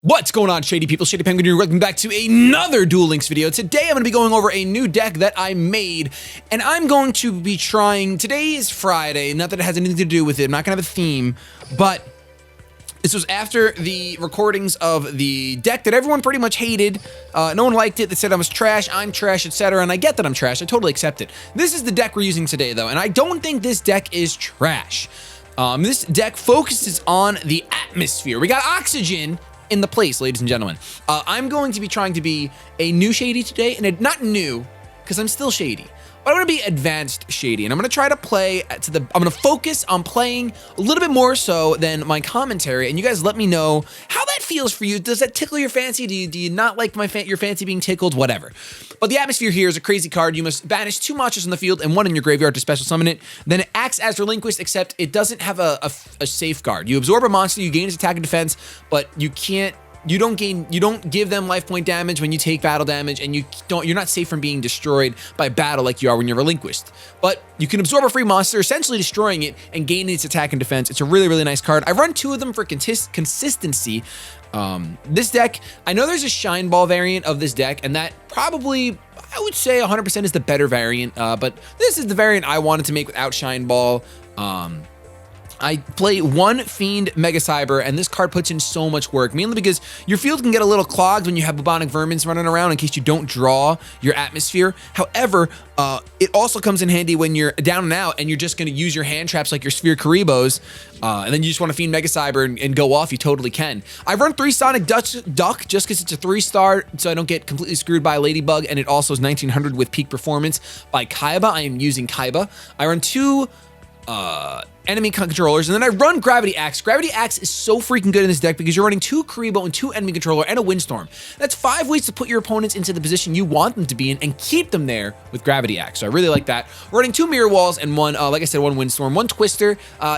What's going on, Shady people? ShadyPenguinn here. Welcome back to another Duel Links video. Today, I'm going to be going over a new deck that I made, and I'm going to be trying... Today is Friday, not that it has anything to do with it. I'm not going to have a theme, but this was after the recordings of the deck that everyone pretty much hated. No one liked it. They said I was trash, I'm trash, etc., and I get that I'm trash. I totally accept it. This is the deck we're using today, though, and I don't think this deck is trash. This deck focuses on the atmosphere. We got oxygen in the place, ladies and gentlemen. I'm going to be trying to be a new Shady today, and not new, because I'm still Shady, but I'm going to be advanced Shady, and I'm going to try to play I'm going to focus on playing a little bit more so than my commentary, and you guys let me know how that feels for you. Does that tickle your fancy? Do you not like your fancy being tickled? Whatever. But the atmosphere here is a crazy card. You must banish 2 monsters on the field and 1 in your graveyard to special summon it. Then it acts as relinquished, except it doesn't have a safeguard. You absorb a monster, you gain its attack and defense, but you don't give them life point damage when you take battle damage, and you're not safe from being destroyed by battle like you are when you're relinquished. But you can absorb a free monster, essentially destroying it and gaining its attack and defense. It's a really, really nice card. I've run 2 of them for consistency. This deck, I know there's a Shine Ball variant of this deck, and that probably, I would say 100% is the better variant, but this is the variant I wanted to make without Shine Ball. I play 1 Fiend Mega Cyber, and this card puts in so much work, mainly because your field can get a little clogged when you have bubonic vermins running around in case you don't draw your atmosphere. However, it also comes in handy when you're down and out and you're just going to use your hand traps like your Sphere Karibos, and then you just want to Fiend Mega Cyber and go off. You totally can. I run 3 Sonic Duck just because it's a 3-star, so I don't get completely screwed by Ladybug, and it also is 1900 with peak performance by Kaiba. I am using Kaiba. I run 2 enemy controllers, and then I run Gravity Axe. Gravity Axe is so freaking good in this deck because you're running 2 Karibo and 2 enemy controller and a Windstorm. That's 5 ways to put your opponents into the position you want them to be in and keep them there with Gravity Axe. So I really like that. We're running 2 Mirror Walls and 1, like I said, 1 Windstorm, 1 Twister.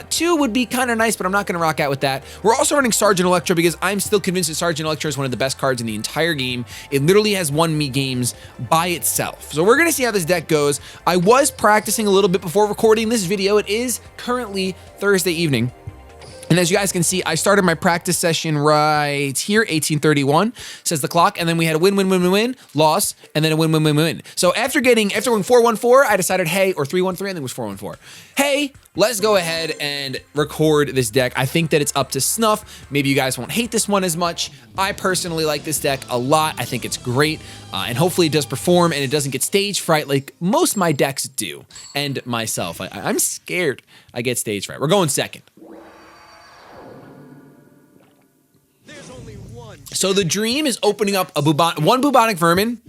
2 would be kind of nice, but I'm not going to rock out with that. We're also running Sergeant Electro because I'm still convinced that Sergeant Electro is one of the best cards in the entire game. It literally has won me games by itself. So we're going to see how this deck goes. I was practicing a little bit before recording this video. It is currently Thursday evening, and as you guys can see, I started my practice session right here, 18:31 says the clock, and then we had a win, loss, and then a win. So after going 4-1-4, I decided, hey, or 3-1-3, I think it was 4-1-4. Hey, let's go ahead and record this deck. I think that it's up to snuff. Maybe you guys won't hate this one as much. I personally like this deck a lot. I think it's great, and hopefully it does perform and it doesn't get stage fright like most of my decks do, and myself. I'm scared I get stage fright. We're going second. So the dream is opening up one bubonic vermin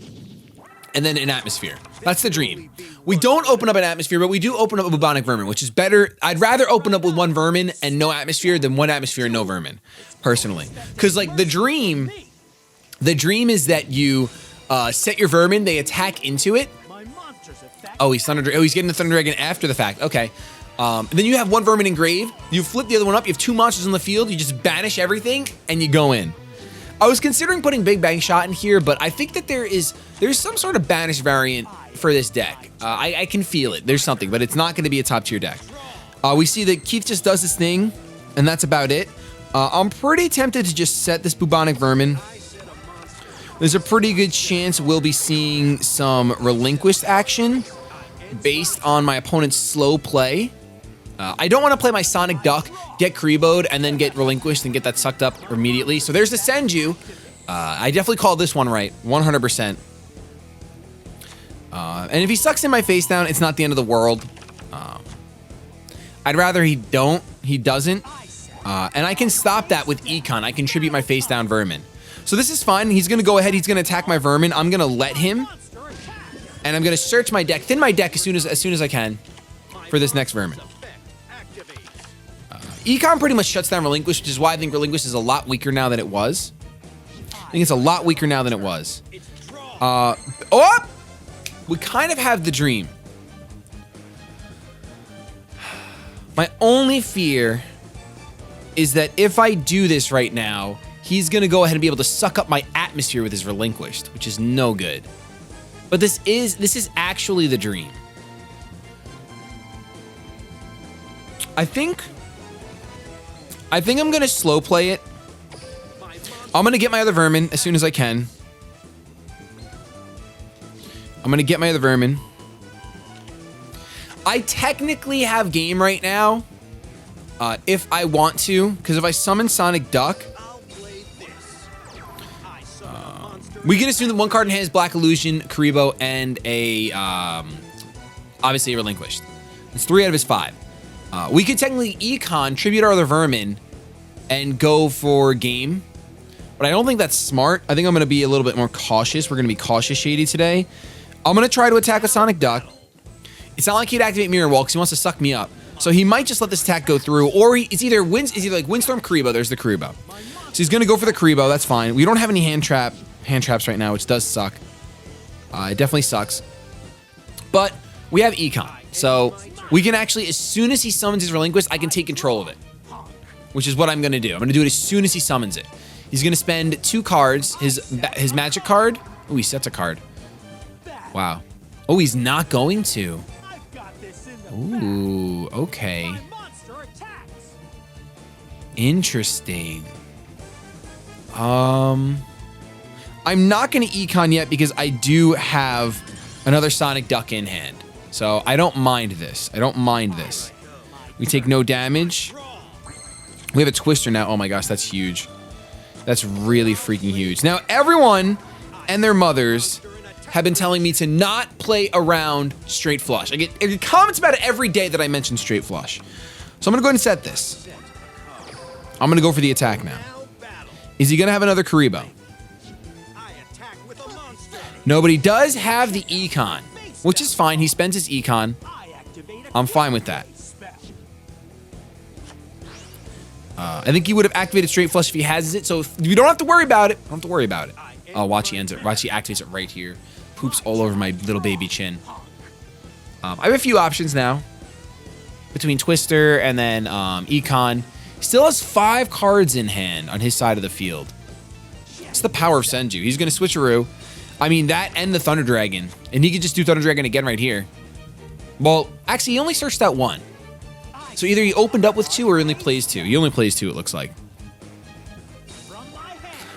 and then an atmosphere. That's the dream. We don't open up an atmosphere, but we do open up a bubonic vermin, which is better. I'd rather open up with 1 vermin and no atmosphere than 1 atmosphere and no vermin, personally. Because like the dream is that you set your vermin, they attack into it. Oh, he's getting the Thunder Dragon after the fact. Okay. And then you have 1 vermin engraved. You flip the other one up. You have 2 monsters on the field. You just banish everything and you go in. I was considering putting Big Bang Shot in here, but I think that there's some sort of banish variant for this deck. I can feel it. There's something, but it's not going to be a top tier deck. We see that Keith just does this thing, and that's about it. I'm pretty tempted to just set this bubonic vermin. There's a pretty good chance we'll be seeing some relinquished action based on my opponent's slow play. I don't want to play my Sonic Duck, get Karibo'd, and then get relinquished and get that sucked up immediately. So there's the Senju. I definitely called this one right, 100%. And if he sucks in my face down, it's not the end of the world. I'd rather he doesn't. And I can stop that with Econ. I can tribute my face down vermin. So this is fine. He's going to go ahead. He's going to attack my vermin. I'm going to let him. And I'm going to search my deck, thin my deck as soon as I can for this next vermin. Econ pretty much shuts down Relinquish, which is why I think Relinquish is a lot weaker now than it was. I think it's a lot weaker now than it was. We kind of have the dream. My only fear is that if I do this right now, he's going to go ahead and be able to suck up my atmosphere with his Relinquished, which is no good. But this is actually the dream. I think I'm gonna slow play it I'm going to get my other vermin as soon as I can. I'm going to get my other vermin. I technically have game right now, if I want to, because if I summon Sonic Duck, we can assume that one card in hand is Black Illusion, Karibo, and a, obviously a Relinquished. It's 3 out of his 5. We could technically Econ, tribute our other vermin, and go for game. But I don't think that's smart. I think I'm going to be a little bit more cautious. We're going to be cautious Shady today. I'm going to try to attack a Sonic Duck. It's not like he'd activate Mirror Wall because he wants to suck me up. So he might just let this attack go through, or it's either like Windstorm Karibo. There's the Karibo. So he's going to go for the Karibo. That's fine. We don't have any hand traps right now, which does suck. It definitely sucks. But we have Econ. So we can actually, as soon as he summons his Relinquished, I can take control of it, which is what I'm going to do. I'm going to do it as soon as he summons it. He's going to spend 2 cards. His magic card. Oh, he sets a card. Wow. Oh, he's not going to. Ooh, okay. Interesting. I'm not going to Econ yet because I do have another Sonic Duck in hand. So I don't mind this. I don't mind this. We take no damage. We have a Twister now. Oh my gosh, that's huge. That's really freaking huge. Now, everyone and their mothers have been telling me to not play around straight flush. I get comments about it every day that I mention straight flush. So I'm going to go ahead and set this. I'm going to go for the attack now. Is he going to have another Karibo? No, but he does have the Econ, which is fine. He spends his Econ. I'm fine with that. I think he would have activated straight flush if he has it, so you don't have to worry about it. Don't have to worry about it. Oh, watch he ends it. Watch he activates it right here. Poops all over my little baby chin. I have a few options now between Twister and then Econ. Still has 5 cards in hand on his side of the field. It's the power of Senju. He's going to switcheroo. I mean, that and the Thunder Dragon. And he could just do Thunder Dragon again right here. Well, actually, he only searched that 1. So either he opened up with 2 or only plays 2. He only plays 2, it looks like.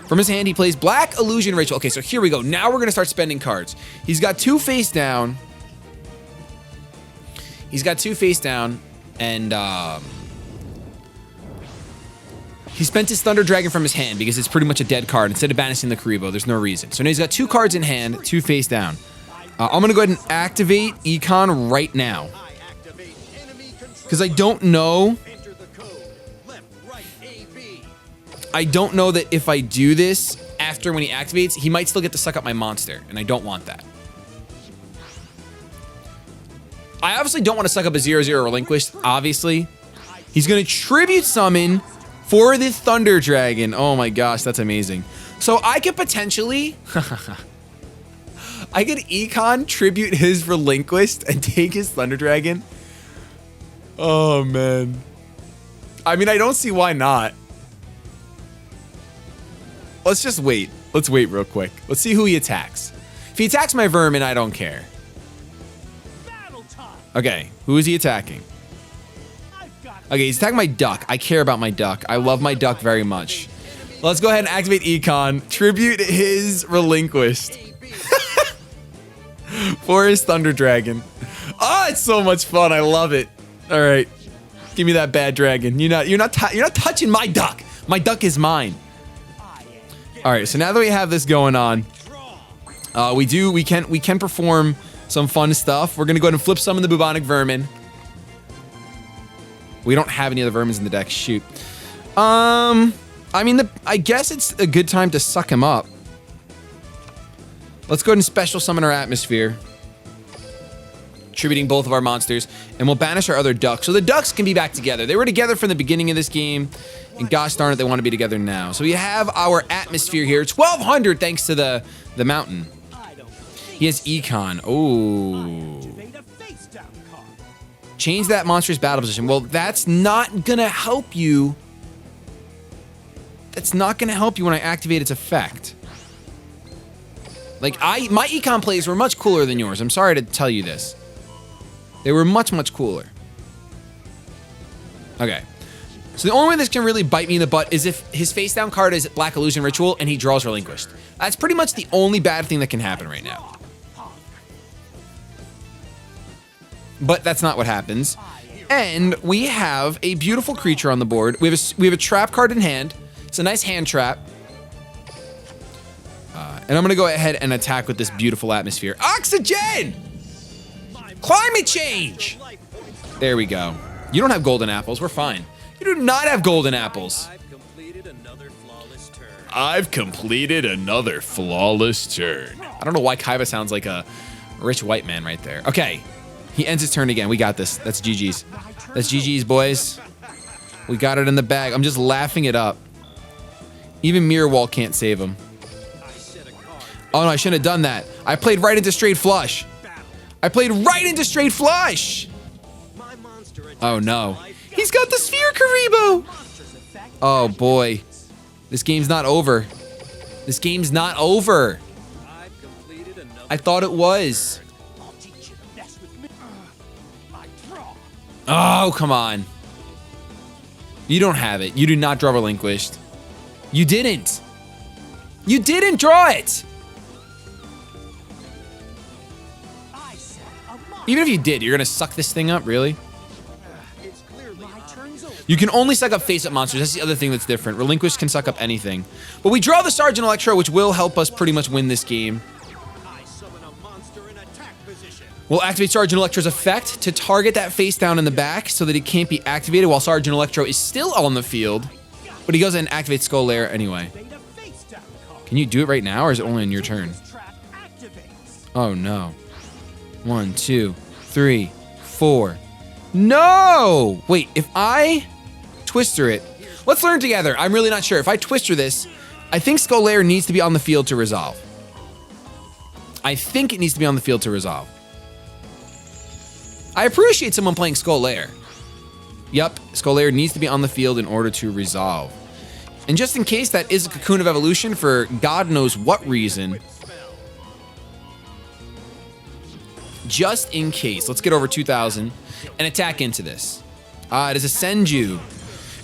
From his hand, he plays Black Illusion Rachel. Okay, so here we go. Now we're going to start spending cards. He's got 2 face down. He's got 2 face down. And he spent his Thunder Dragon from his hand because it's pretty much a dead card. Instead of banishing the Karibo, there's no reason. So now he's got 2 cards in hand, 2 face down. I'm going to go ahead and activate Econ right now. Because I don't know. I don't know that if I do this after when he activates, he might still get to suck up my monster. And I don't want that. I obviously don't want to suck up a 0/0 Relinquished, obviously. He's going to Tribute Summon for the Thunder Dragon. Oh my gosh, that's amazing. So I could potentially... I could Econ tribute his Relinquished and take his Thunder Dragon. Oh, man. I mean, I don't see why not. Let's just wait. Let's wait real quick. Let's see who he attacks. If he attacks my vermin, I don't care. Okay, who is he attacking? Okay, he's attacking my duck. I care about my duck. I love my duck very much. Let's go ahead and activate Econ. Tribute his Relinquished. For his Thunder Dragon. Oh, it's so much fun. I love it. All right, give me that bad dragon. You're not touching my duck. My duck is mine. All right, so now that we have this going on, we can perform some fun stuff. We're gonna go ahead and flip some of the bubonic vermin. We don't have any other vermins in the deck. Shoot. I mean, I guess it's a good time to suck him up. Let's go ahead and special summon our atmosphere. Tributing both of our monsters, and we'll banish our other ducks. So the ducks can be back together. They were together from the beginning of this game, and gosh darn it, they want to be together now. So we have our atmosphere here. 1200 thanks to the mountain. He has Econ. Oh. Change that monster's battle position. Well, that's not going to help you. That's not going to help you when I activate its effect. Like, my Econ plays were much cooler than yours. I'm sorry to tell you this. They were much, much cooler. Okay. So the only way this can really bite me in the butt is if his face down card is Black Illusion Ritual and he draws Relinquished. That's pretty much the only bad thing that can happen right now. But that's not what happens. And we have a beautiful creature on the board. We have a trap card in hand. It's a nice hand trap. And I'm gonna go ahead and attack with this beautiful atmosphere. Oxygen! Climate change! There we go. You don't have golden apples, we're fine. You do not have golden apples. I've completed another flawless turn. I don't know why Kaiba sounds like a rich white man right there. Okay, he ends his turn again. We got this. That's GG's. That's GG's, boys. We got it in the bag. I'm just laughing it up. Even Mirror Wall can't save him. Oh no, I shouldn't have done that. I played right into straight flush. I played right into straight flush. Oh no. He's got the sphere Karibo. Oh boy. This game's not over. This game's not over. I thought it was. Oh, come on. You don't have it. You do not draw Relinquished. You didn't. You didn't draw it. Even if you did, you're gonna suck this thing up, really? You can only suck up face-up monsters. That's the other thing that's different. Relinquish can suck up anything. But we draw the Sergeant Electro, which will help us pretty much win this game. We'll activate Sergeant Electro's effect to target that face down in the back so that it can't be activated while Sergeant Electro is still on the field. But he goes and activates Skull Lair anyway. Can you do it right now, or is it only on your turn? Oh, no. 1, 2, 3, 4. No! Wait, if I Twister it, let's learn together. I'm really not sure. If I Twister this, I think Skull Lair needs to be on the field to resolve. I think it needs to be on the field to resolve. I appreciate someone playing Skull Lair. Yep, Skull Lair needs to be on the field in order to resolve. And just in case that is a Cocoon of Evolution for God knows what reason, just in case, let's get over 2,000 and attack into this. It is a Senju.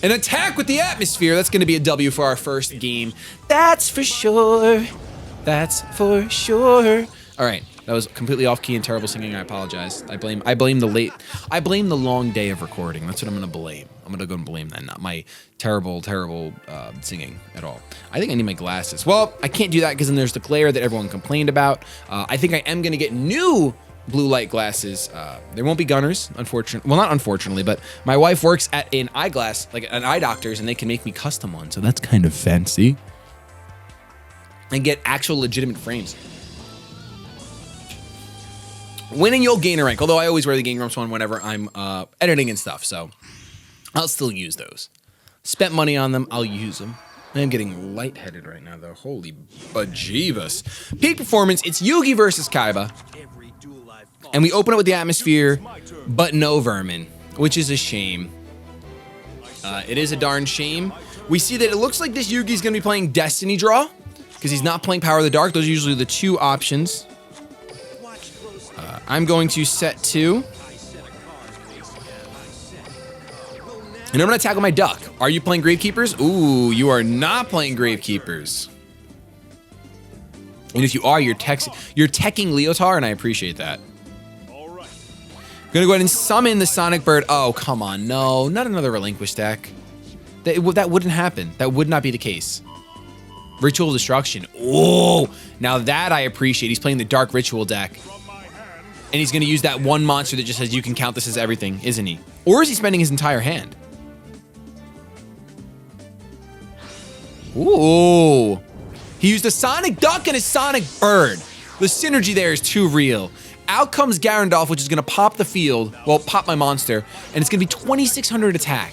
An attack with the atmosphere. That's going to be a W for our first game. That's for sure. That's for sure. All right, that was completely off key and terrible singing. I apologize. I blame the long day of recording. That's what I'm going to blame. I'm going to go and blame that, not my terrible singing at all. I think I need my glasses. Well, I can't do that because then there's the glare that everyone complained about. I think I am going to get new blue light glasses. There won't be Gunners, unfortunately. Well, not unfortunately, but my wife works at an eyeglass, like an eye doctor's, and they can make me custom one. So that's kind of fancy. And get actual legitimate frames. Winning, you'll gain a rank. Although I always wear the Game Grumps one whenever I'm editing and stuff, so I'll still use those. Spent money on them, I'll use them. I am getting lightheaded right now, though. Holy bejeebus. Peak performance, it's Yugi versus Kaiba. And we open it with the atmosphere, but no vermin, which is a shame. It is a darn shame. We see that it looks like this Yugi's going to be playing Destiny Draw, because he's not playing Power of the Dark. Those are usually the two options. I'm going to set 2. And I'm going to tackle my duck. Are you playing Gravekeepers? Ooh, you are not playing Gravekeepers. And if you are, you're teching Leotar, and I appreciate that. Gonna go ahead and summon the Sonic Bird. Oh, come on. No, not another Relinquish deck. That wouldn't happen. That would not be the case. Ritual Destruction. Oh, now that I appreciate. He's playing the Dark Ritual deck. And he's gonna use that one monster that just says you can count this as everything, isn't he? Or is he spending his entire hand? Ooh. He used a Sonic Duck and a Sonic Bird. The synergy there is too real. Out comes Garandolf, which is going to pop the field. Well, pop my monster. And it's going to be 2,600 attack.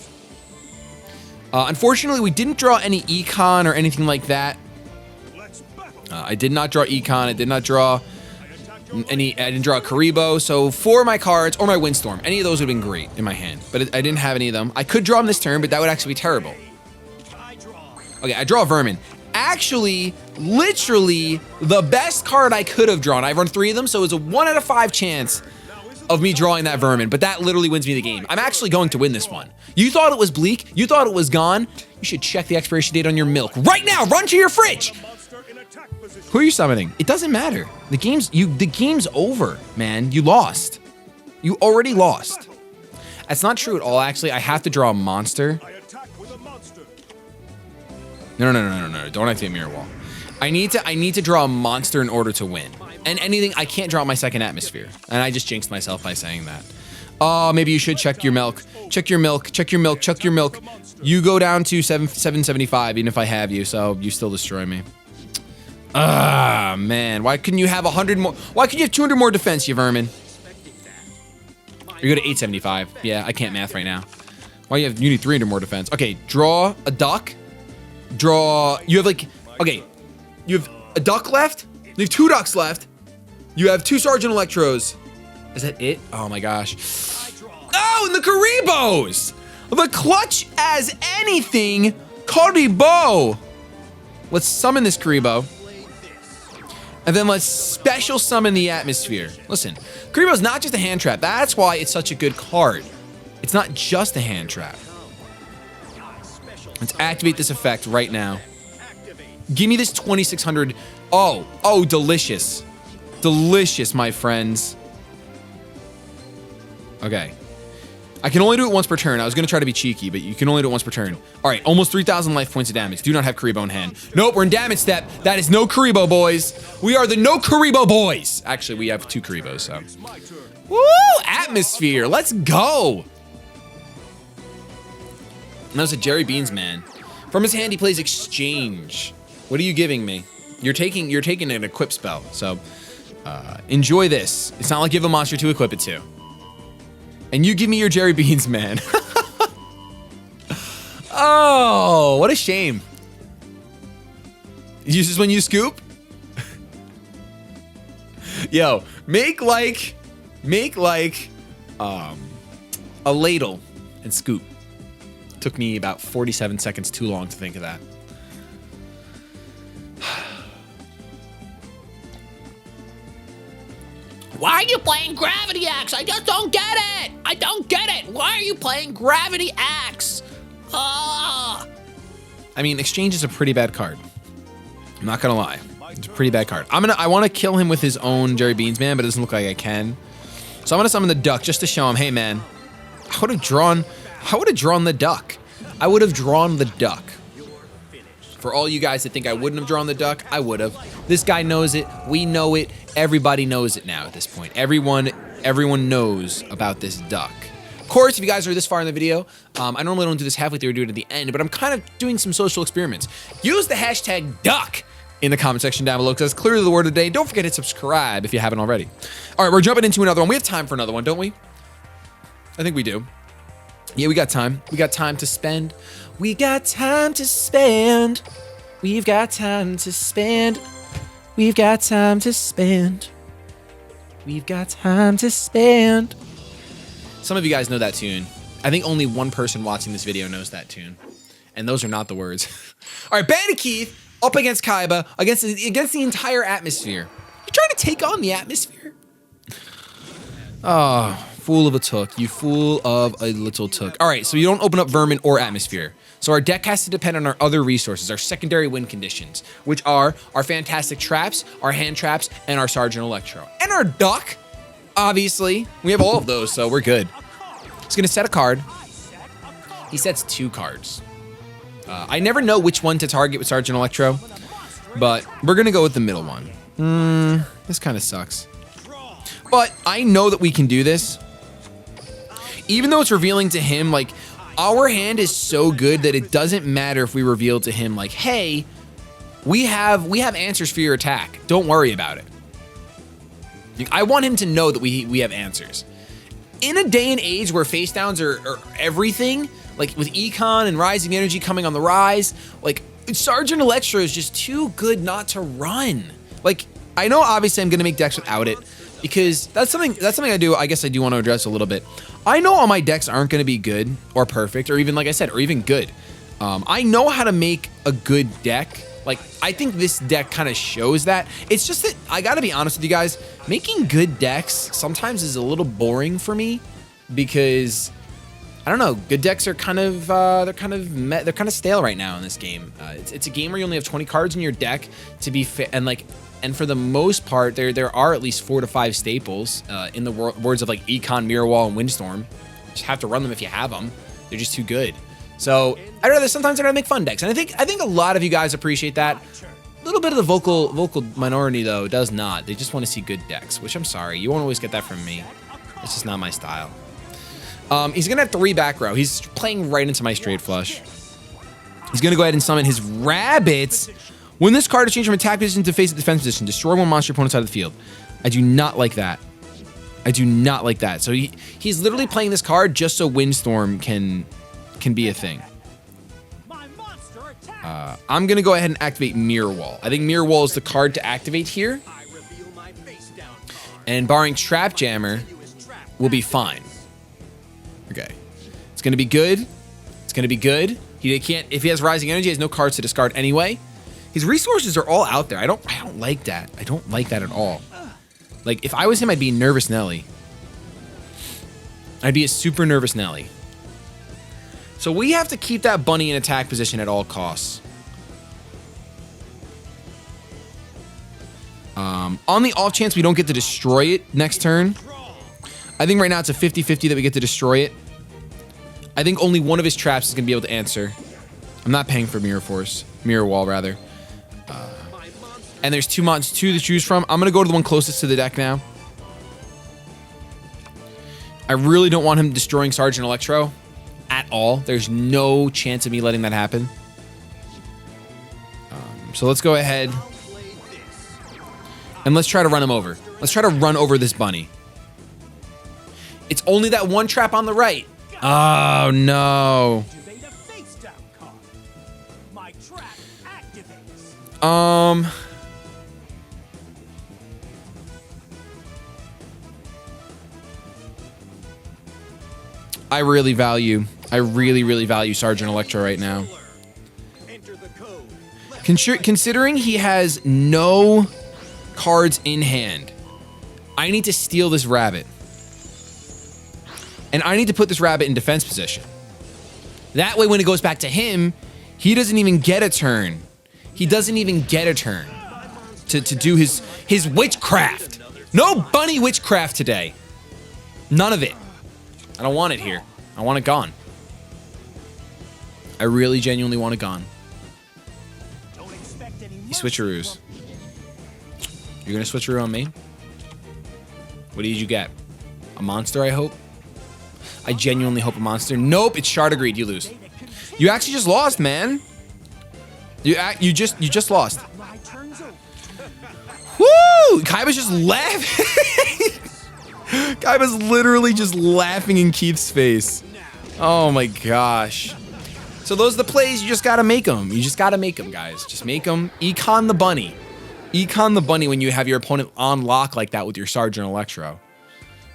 Unfortunately, we didn't draw any Econ or anything like that. I did not draw Econ. I did not draw any... I didn't draw a Karibo. So for my cards, or my Windstorm, any of those would have been great in my hand. But I didn't have any of them. I could draw them this turn, but that would actually be terrible. Okay, I draw a Vermin. Actually, literally, the best card I could have drawn. I've run 3 of them, so it's a 1 out of 5 chance of me drawing that vermin, but that literally wins me the game. I'm actually going to win this one. You thought it was bleak? You thought it was gone? You should check the expiration date on your milk right now. Run to your fridge. Who are you summoning? It doesn't matter. The game's over, man. You lost. You already lost. That's not true at all, actually. I have to draw a monster. No. Don't activate Mirror Wall. I need to draw a monster in order to win. And anything, I can't draw my second atmosphere. And I just jinxed myself by saying that. Oh, maybe you should check your milk. Check your milk. Check your milk. Check your milk. You go down to 775, even if I have you, so you still destroy me. Ah, man. Why couldn't you have 100 more? Why couldn't you have 200 more defense, you vermin? You go to 875. Yeah, I can't math right now. You need 300 more defense. Okay, draw a duck. You have you have a duck left. You have 2 ducks left. You have 2 Sergeant Electros. Is that it? Oh my gosh. Oh, and the Karibos! The clutch as anything Karibo. Let's summon this Karibo. And then let's special summon the atmosphere. Listen, Karibo's not just a hand trap. That's why it's such a good card. It's not just a hand trap. Let's activate this effect right now. Give me this 2600. Oh, delicious. Delicious, my friends. Okay. I can only do it once per turn. I was going to try to be cheeky, but you can only do it once per turn. All right, almost 3,000 life points of damage. Do not have Karibo in hand. Nope, we're in damage step. That is no Karibo, boys. We are the no Karibo boys. Actually, we have 2 Karibos, so. Woo! Atmosphere. Let's go. And that was a Jerry Beans man. From his hand, he plays Exchange. What are you giving me? You're taking an equip spell, so enjoy this. It's not like you have a monster to equip it to. And you give me your Jerry Beans, man. Oh, what a shame. Use this when you scoop? Yo, make like a ladle and scoop. Took me about 47 seconds too long to think of that. Why are you playing Gravity Axe? I just don't get it. I don't get it. Why are you playing Gravity Axe? I mean, Exchange is a pretty bad card. I'm not gonna lie. It's a pretty bad card. I want to kill him with his own Jerry Beans man, but it doesn't look like I can. So I'm gonna summon the duck just to show him, hey man, I would have drawn the duck. I would have drawn the duck. For all you guys that think I wouldn't have drawn the duck, I would have. This guy knows it. We know it. Everybody knows it now at this point. Everyone knows about this duck. Of course, if you guys are this far in the video, I normally don't do this halfway through, I do it at the end, but I'm kind of doing some social experiments. Use the hashtag duck in the comment section down below, because that's clearly the word of the day. Don't forget to subscribe if you haven't already. All right, we're jumping into another one. We have time for another one, don't we? I think we do. Yeah, we got time. We got time to spend. We got time to spend. We've got time to spend. We've got time to spend. We've got time to spend. Some of you guys know that tune. I think only one person watching this video knows that tune. And those are not the words. All right, Bandit Keith up against Kaiba, against the entire atmosphere. You trying to take on the atmosphere? Oh, fool of a took. You fool of a little took. All right, so you don't open up vermin or atmosphere. So our deck has to depend on our other resources, our secondary win conditions, which are our fantastic traps, our hand traps, and our Sergeant Electro. And our duck, obviously. We have all of those, so we're good. He's gonna set a card. He sets 2 cards. I never know which one to target with Sergeant Electro, but we're gonna go with the middle one. This kind of sucks. But I know that we can do this. Even though it's revealing to him, like, our hand is so good that it doesn't matter if we reveal to him, like, hey, we have answers for your attack. Don't worry about it. I want him to know that we have answers. In a day and age where face downs are everything, like with Econ and Rising Energy coming on the rise, like, Sergeant Electro is just too good not to run. Like, I know obviously I'm gonna make decks without it, because that's something I do want to address a little bit. I know all my decks aren't going to be good or perfect or even, like I said, or even good. I know how to make a good deck. Like, I think this deck kind of shows that. It's just that, I gotta be honest with you guys, making good decks sometimes is a little boring for me because, I don't know, good decks are kind of, they're kind of stale right now in this game. It's a game where you only have 20 cards in your deck to be fit, and for the most part, there are at least 4 to 5 staples, in the words of like Econ, Mirror Wall, and Windstorm. You just have to run them if you have them. They're just too good. So sometimes I'd rather make fun decks, and I think a lot of you guys appreciate that. A little bit of the vocal minority though does not. They just want to see good decks, which I'm sorry, you won't always get that from me. It's just not my style. He's gonna have 3 back row. He's playing right into my straight flush. He's gonna go ahead and summon his rabbits. When this card is changed from attack position to face defense position, destroy one monster opponent's side of the field. I do not like that. I do not like that. So he's literally playing this card just so Windstorm can be a thing. I'm gonna go ahead and activate Mirror Wall. I think Mirror Wall is the card to activate here. And barring Trap Jammer, we'll be fine. Okay. It's gonna be good. It's gonna be good. He can't, if he has Rising Energy, he has no cards to discard anyway. His resources are all out there. I don't like that. I don't like that at all. Like, if I was him, I'd be nervous Nelly. I'd be a super nervous Nelly. So we have to keep that bunny in attack position at all costs. On the off chance we don't get to destroy it next turn, I think right now it's a 50-50 that we get to destroy it. I think only one of his traps is going to be able to answer. I'm not paying for Mirror Wall rather. And there's 2 to choose from. I'm going to go to the one closest to the deck now. I really don't want him destroying Sergeant Electro at all. There's no chance of me letting that happen. So let's go ahead and let's try to run him over. Let's try to run over this bunny. It's only that one trap on the right. Oh, no. I really value Sergeant Electro right now. Considering he has no cards in hand, I need to steal this rabbit. And I need to put this rabbit in defense position. That way when it goes back to him, he doesn't even get a turn. He doesn't even get a turn to do his witchcraft. No bunny witchcraft today. None of it. I don't want it here. I want it gone. I really genuinely want it gone. He switcheroos. You're gonna switcheroo on me? What did you get? A monster, I hope? I genuinely hope a monster. Nope, it's Shardagreed. You lose. You actually just lost, man. You just lost. Woo! Kaiba's just laughing. Kaiba's literally just laughing in Keith's face. Oh my gosh. So those are the plays. You just gotta make them. You just gotta make them, guys. Just make them. Econ the bunny. Econ the bunny when you have your opponent on lock like that with your Sergeant Electro.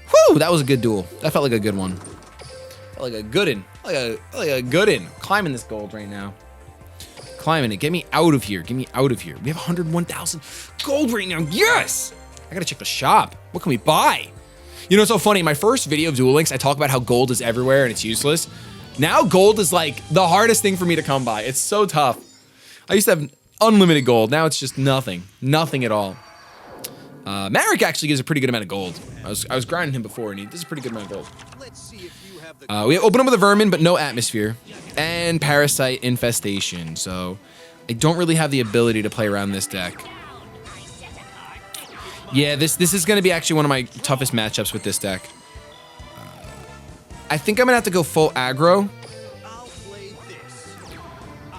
Whew, that was a good duel. That felt like a good one. Felt like a good one. Like a good one. Climbing this gold right now. Climbing it. Get me out of here. Get me out of here. We have 101,000 gold right now. Yes! I gotta check the shop. What can we buy? You know, it's so funny. In my first video of Duel Links, I talk about how gold is everywhere and it's useless. Now gold is like the hardest thing for me to come by. It's so tough. I used to have unlimited gold. Now it's just nothing. Nothing at all. Marek actually gives a pretty good amount of gold. I was grinding him before and he does a pretty good amount of gold. We open up with a vermin, but no atmosphere. And parasite infestation. So I don't really have the ability to play around this deck. Yeah, this is going to be actually one of my toughest matchups with this deck. I think I'm going to have to go full aggro.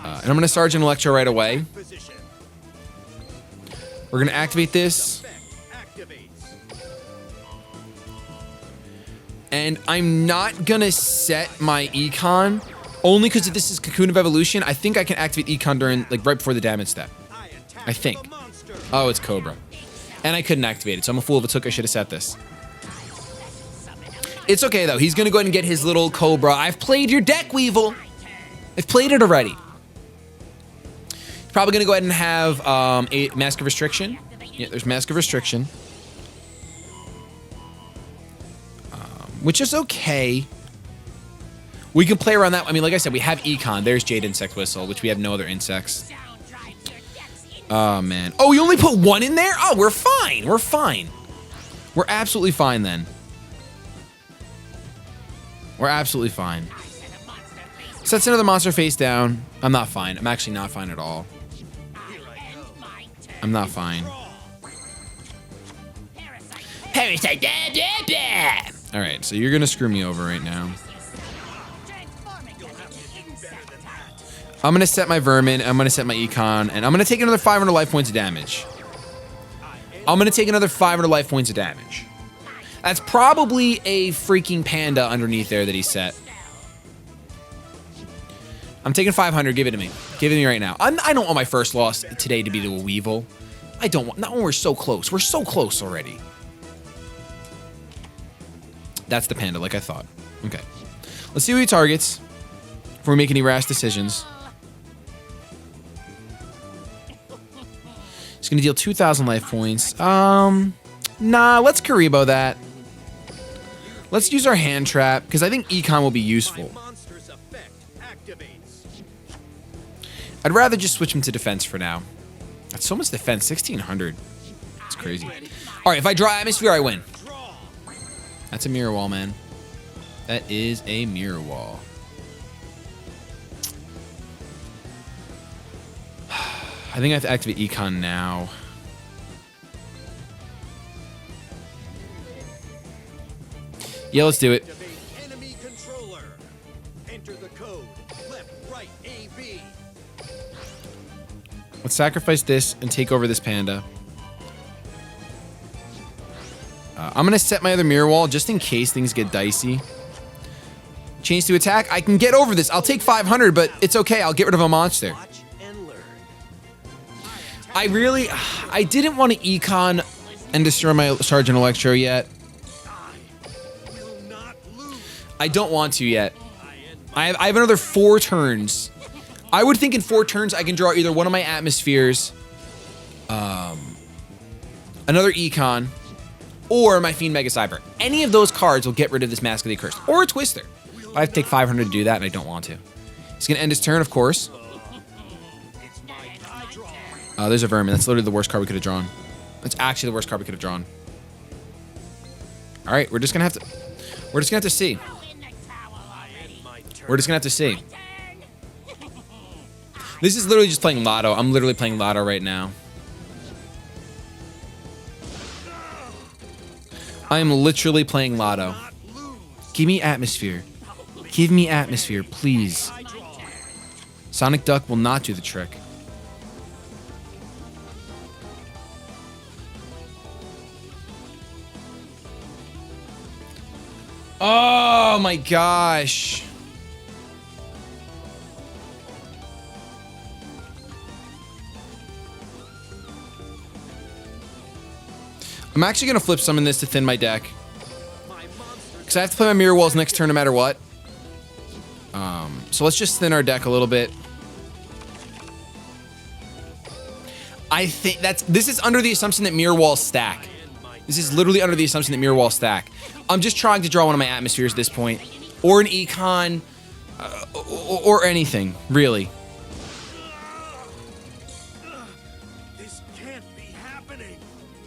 And I'm going to Sergeant Electro right away. We're going to activate this. And I'm not going to set my Econ. Only because this is Cocoon of Evolution. I think I can activate Econ during, like, right before the damage step. I think. Oh, it's Cobra. And I couldn't activate it, so I'm a fool if it took. I should have set this. It's okay, though. He's going to go ahead and get his little Cobra. I've played your deck, Weevil. I've played it already. Probably going to go ahead and have a Mask of Restriction. Yeah, there's Mask of Restriction. Which is okay. We can play around that. I mean, like I said, we have Econ. There's Jade Insect Whistle, which we have no other insects. Oh, man. Oh, you only put one in there? Oh, we're fine. We're fine. We're absolutely fine then. We're absolutely fine. Sets another monster face down. I'm not fine. I'm actually not fine at all. I'm not fine. Parasite. All right, so you're going to screw me over right now. I'm going to set my vermin. I'm going to set my econ. And I'm going to take another 500 life points of damage. I'm going to take another 500 life points of damage. That's probably a freaking panda underneath there that he set. I'm taking 500. Give it to me. Give it to me right now. I don't want my first loss today to be to a Weevil. I don't want... Not when we're so close. We're so close already. That's the panda, like I thought. Okay. Let's see who he targets before we make any rash decisions. He's going to deal 2,000 life points. Nah, let's Karibo that. Let's use our hand trap, because I think Econ will be useful. I'd rather just switch him to defense for now. That's so much defense, 1,600. It's crazy. All right, if I draw Atmosphere, I win. That's a mirror wall, man. That is a mirror wall. I think I have to activate Econ now. Yeah, let's do it. Enemy controller. Enter the code. Left, right, AB. Let's sacrifice this and take over this panda. I'm going to set my other mirror wall just in case things get dicey. Change to attack. I can get over this. I'll take 500, but it's okay. I'll get rid of a monster. I didn't want to Econ and destroy my Sergeant Electro yet. I don't want to yet. I have another 4 turns. I would think in 4 turns I can draw either one of my Atmospheres, another Econ, or my Fiend Mega Cyber. Any of those cards will get rid of this Mask of the Accursed. Or a Twister. But I have to take 500 to do that, and I don't want to. He's going to end his turn, of course. There's a Vermin. That's literally the worst card we could have drawn. That's actually the worst card we could have drawn. All right, we're just going to have to... We're just going to have to see. We're just going to have to see. This is literally just playing Lotto. I'm literally playing Lotto right now. I am literally playing Lotto. Give me Atmosphere. Give me Atmosphere, please. Sonic Duck will not do the trick. Oh my gosh. I'm actually going to flip summon this to thin my deck. Because I have to play my mirror walls next turn no matter what. So let's just thin our deck a little bit. I think this is under the assumption that mirror walls stack. This is literally under the assumption that mirror walls stack. I'm just trying to draw one of my Atmospheres at this point. Or an Econ. Or anything, really. This can't be happening.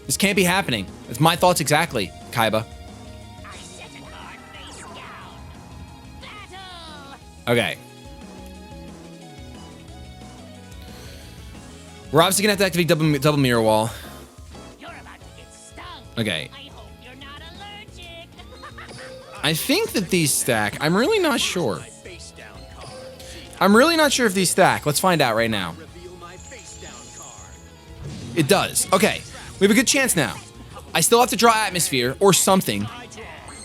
This can't be happening. That's my thoughts exactly, Kaiba. Okay. We're obviously gonna have to activate double mirror wall. You're about to get stung. Okay. I hope you're not allergic. I think that these stack. I'm really not sure. I'm really not sure if these stack. Let's find out right now. It does. Okay. We have a good chance now. I still have to draw Atmosphere or something.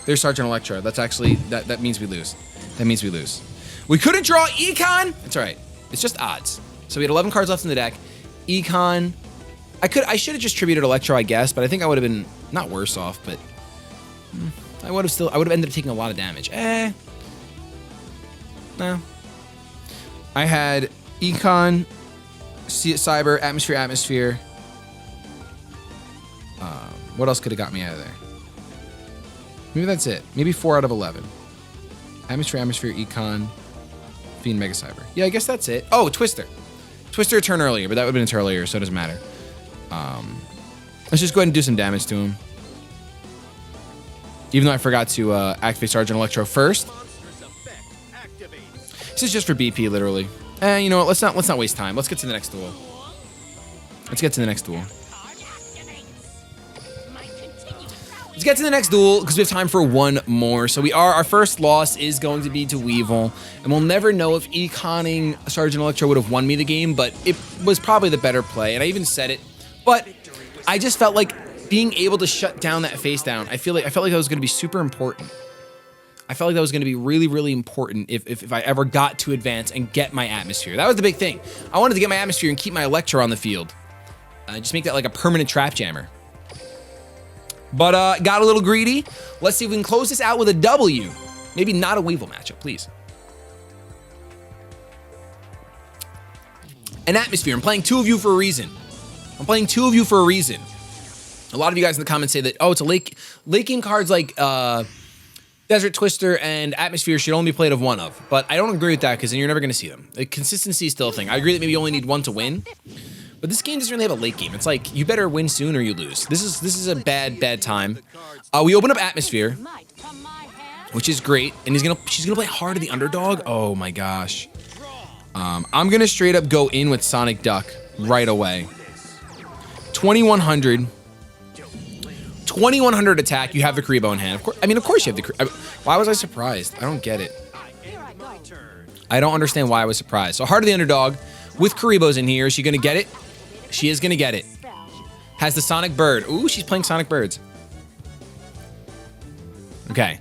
There's Sergeant Electro. That's actually that means we lose. That means we lose. We couldn't draw Econ. It's all right. It's just odds. So we had 11 cards left in the deck. Econ. I should have just tributed Electro, I guess, but I think I would have been not worse off, but I would have ended up taking a lot of damage. No. I had Econ, Cyber, Atmosphere, Atmosphere. What else could have got me out of there? Maybe that's it. Maybe 4 out of 11. Atmosphere, Atmosphere, Econ, Fiend, Mega Cyber. Yeah, I guess that's it. Oh, Twister. Twister a turn earlier, but that would have been a turn earlier, so it doesn't matter. Let's just go ahead and do some damage to him. Even though I forgot to activate Sergeant Electro first. This is just for BP, literally. You know what? Let's not waste time. Let's get to the next duel. Let's get to the next duel. Let's get to the next duel because we have time for one more. So our first loss is going to be to Weevil, and we'll never know if econing Sergeant Electro would have won me the game, but it was probably the better play, and I even said it. But I just felt like being able to shut down that face down, I felt like that was going to be super important. I felt like that was going to be really, really important if I ever got to advance and get my Atmosphere. That was the big thing. I wanted to get my Atmosphere and keep my Electro on the field. Just make that like a permanent trap jammer. But got a little greedy. Let's see if we can close this out with a W. Maybe not a Weevil matchup, please. An Atmosphere. I'm playing 2 of you for a reason. I'm playing 2 of you for a reason. A lot of you guys in the comments say that, oh, it's a late game cards like Desert Twister and Atmosphere should only be played of one of. But I don't agree with that because then you're never going to see them. The consistency is still a thing. I agree that maybe you only need 1 to win. But this game doesn't really have a late game. It's like you better win soon or you lose. This is a bad time. We open up Atmosphere, which is great, and she's gonna play hard to the underdog. Oh my gosh. I'm gonna straight up go in with Sonic Duck right away. 2100. 2100 attack. You have the Kuribo in hand. Of course you have the. Why was I surprised? I don't get it. I don't understand why I was surprised. So hard to the underdog with Kuribo's in here. Is she gonna get it? She is gonna get it. Has the Sonic Bird. Ooh, she's playing Sonic Birds. Okay.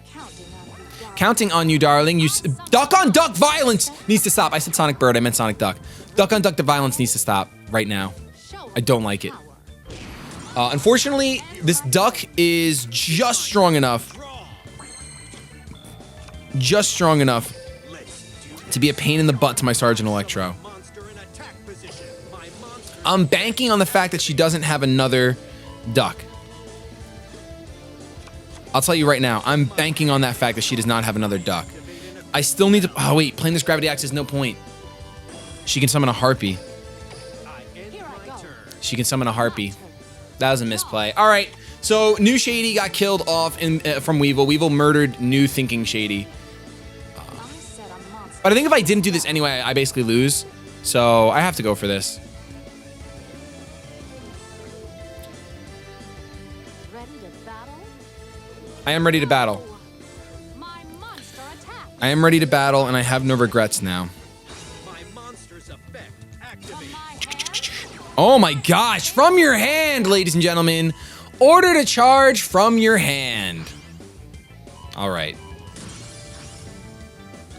Counting on you, darling. Duck on duck violence needs to stop. I said Sonic Bird. I meant Sonic Duck. Duck on duck the violence needs to stop right now. I don't like it. Unfortunately, this duck is just strong enough. Just strong enough to be a pain in the butt to my Sergeant Electro. I'm banking on the fact that she doesn't have another duck. I'll tell you right now, I'm banking on that fact that she does not have another duck. I still need to... Oh, wait. Playing this Gravity Axe is no point. She can summon a Harpy. She can summon a Harpy. That was a misplay. All right. So, New Shady got killed off from Weevil. Weevil murdered New Thinking Shady. But I think if I didn't do this anyway, I basically lose. So, I have to go for this. I am ready to battle. I am ready to battle, and I have no regrets now. Oh my gosh, from your hand, ladies and gentlemen. Order to charge from your hand. All right.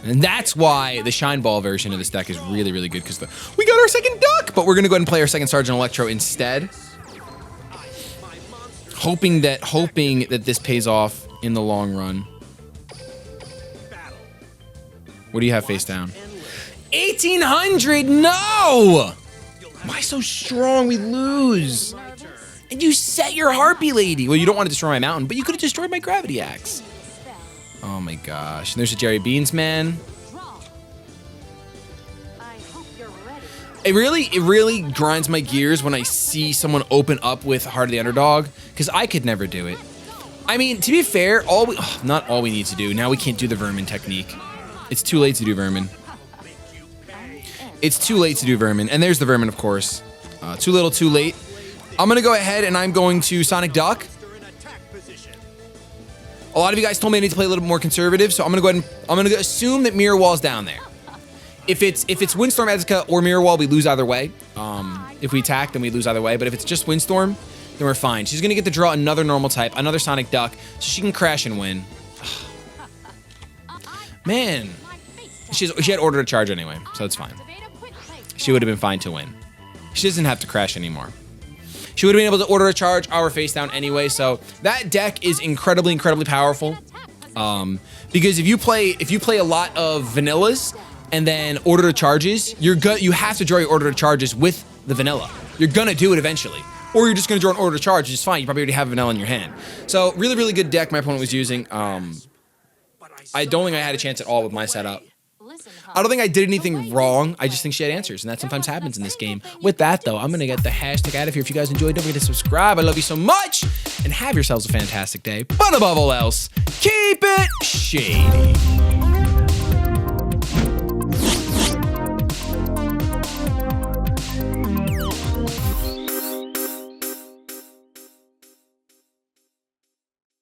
And that's why the Shine Ball version of this deck is really, really good, because we got our second duck, but we're going to go ahead and play our second Sergeant Electro instead. Hoping that this pays off in the long run. What do you have face down? 1800, no! Why so strong? We lose. And you set your Harpy lady. Well, you don't want to destroy my mountain, but you could have destroyed my Gravity Axe. Oh my gosh. And there's a Jerry Beans man. It really grinds my gears when I see someone open up with Heart of the Underdog, because I could never do it. I mean, to be fair, not all we need to do. Now we can't do the vermin technique. It's too late to do vermin. It's too late to do vermin. And there's the vermin, of course. Too little, too late. I'm going to go ahead and I'm going to Sonic Duck. A lot of you guys told me I need to play a little more conservative, so I'm going to go ahead and I'm going to assume that Mirror Wall's down there. If it's Windstorm, Ezica, or Mirror Wall, we lose either way. If we attack, then we lose either way. But if it's just Windstorm, then we're fine. She's going to get to draw another normal type, another Sonic Duck, so she can crash and win. Man. She had Order to Charge anyway, so it's fine. She would have been fine to win. She doesn't have to crash anymore. She would have been able to Order to Charge our face down anyway, so that deck is incredibly, incredibly powerful. Because if you play a lot of vanillas, and then Order to Charges, you have to draw your Order to Charges with the vanilla. You're gonna do it eventually. Or you're just gonna draw an order to charge, which is fine. You probably already have vanilla in your hand. So really, really good deck my opponent was using. I don't think I had a chance at all with my setup. I don't think I did anything wrong. I just think she had answers, and that sometimes happens in this game. With that, though, I'm going to get the hashtag out of here. If you guys enjoyed, don't forget to subscribe. I love you so much, and have yourselves a fantastic day. But above all else, keep it shady.